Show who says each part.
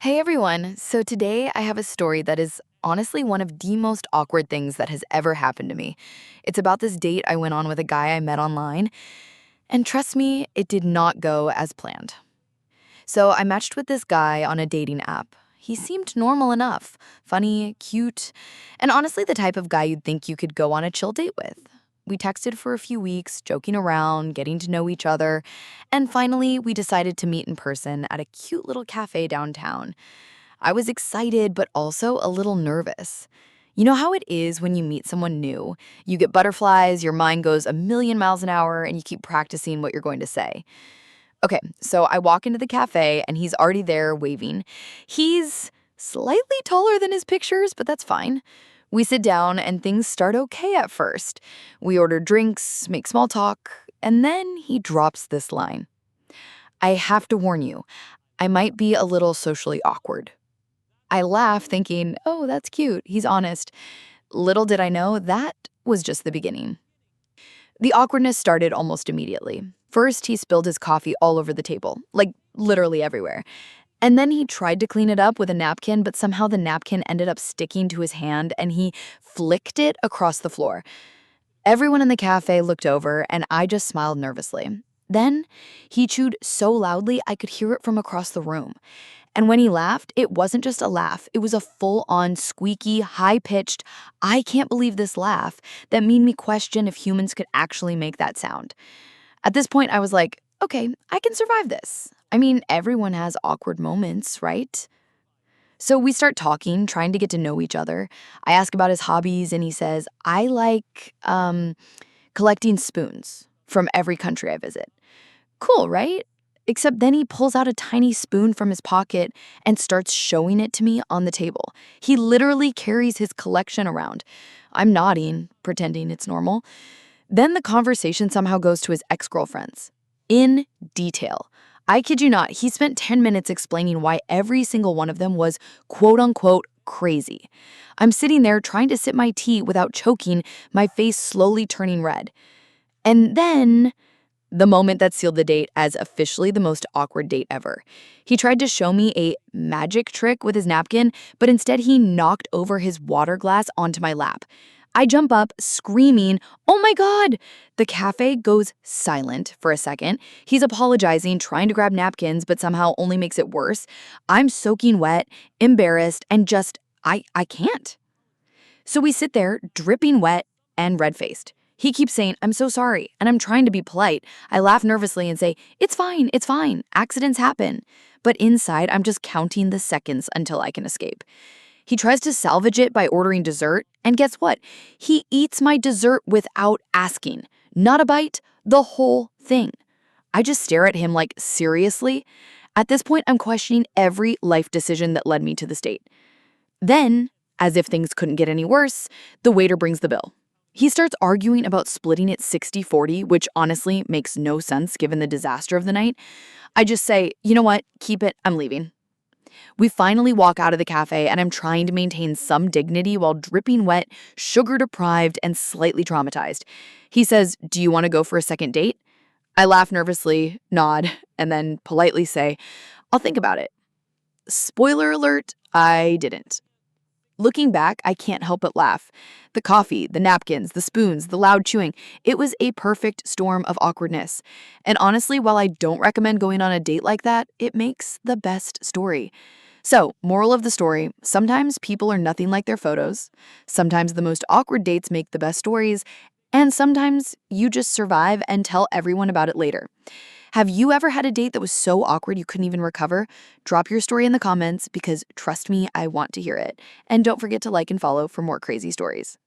Speaker 1: Hey everyone! So today I have a story that is honestly one of the most awkward things that has ever happened to me. It's about this date I went on with a guy I met online, and trust me, it did not go as planned. So I matched with this guy on a dating app. He seemed normal enough, funny, cute, and honestly the type of guy you'd think you could go on a chill date with. We texted for a few weeks, joking around, getting to know each other, and finally we decided to meet in person at a cute little cafe downtown. I was excited, but also a little nervous. You know how it is when you meet someone new? You get butterflies, your mind goes a million miles an hour, and you keep practicing what you're going to say. Okay, so I walk into the cafe, and he's already there waving. He's slightly taller than his pictures, but that's fine. We sit down, and things start okay at first. We order drinks, make small talk, and then he drops this line. I have to warn you, I might be a little socially awkward. I laugh, thinking, oh, that's cute. He's honest. Little did I know that was just the beginning. The awkwardness started almost immediately. First, he spilled his coffee all over the table, like literally everywhere. And then he tried to clean it up with a napkin, but somehow the napkin ended up sticking to his hand and he flicked it across the floor. Everyone in the cafe looked over and I just smiled nervously. Then he chewed so loudly I could hear it from across the room. And when he laughed, it wasn't just a laugh, it was a full on, squeaky, high pitched, I can't believe this laugh that made me question if humans could actually make that sound. At this point, I was like, okay, I can survive this. I mean, everyone has awkward moments, right? So we start talking, trying to get to know each other. I ask about his hobbies, and he says, I like collecting spoons from every country I visit. Cool, right? Except then he pulls out a tiny spoon from his pocket and starts showing it to me on the table. He literally carries his collection around. I'm nodding, pretending it's normal. Then the conversation somehow goes to his ex-girlfriends. In detail. I kid you not, he spent 10 minutes explaining why every single one of them was quote unquote crazy. I'm sitting there trying to sip my tea without choking, my face slowly turning red. And then the moment that sealed the date as officially the most awkward date ever. He tried to show me a magic trick with his napkin, but instead he knocked over his water glass onto my lap. I jump up, screaming, oh my God! The cafe goes silent for a second. He's apologizing, trying to grab napkins, but somehow only makes it worse. I'm soaking wet, embarrassed, and just, I can't. So we sit there, dripping wet and red-faced. He keeps saying, I'm so sorry, and I'm trying to be polite. I laugh nervously and say, it's fine, accidents happen. But inside, I'm just counting the seconds until I can escape. He tries to salvage it by ordering dessert, and guess what? He eats my dessert without asking. Not a bite, the whole thing. I just stare at him like, seriously? At this point, I'm questioning every life decision that led me to this date. Then, as if things couldn't get any worse, the waiter brings the bill. He starts arguing about splitting it 60-40, which honestly makes no sense given the disaster of the night. I just say, you know what, keep it, I'm leaving. We finally walk out of the cafe and I'm trying to maintain some dignity while dripping wet, sugar deprived, and slightly traumatized. He says, do you want to go for a second date? I laugh nervously, nod, and then politely say, I'll think about it. Spoiler alert, I didn't. Looking back, I can't help but laugh. The coffee, the napkins, the spoons, the loud chewing. It was a perfect storm of awkwardness. And honestly, while I don't recommend going on a date like that, it makes the best story. So, moral of the story, sometimes people are nothing like their photos. Sometimes the most awkward dates make the best stories. And sometimes you just survive and tell everyone about it later. Have you ever had a date that was so awkward you couldn't even recover? Drop your story in the comments because trust me, I want to hear it. And don't forget to like and follow for more crazy stories.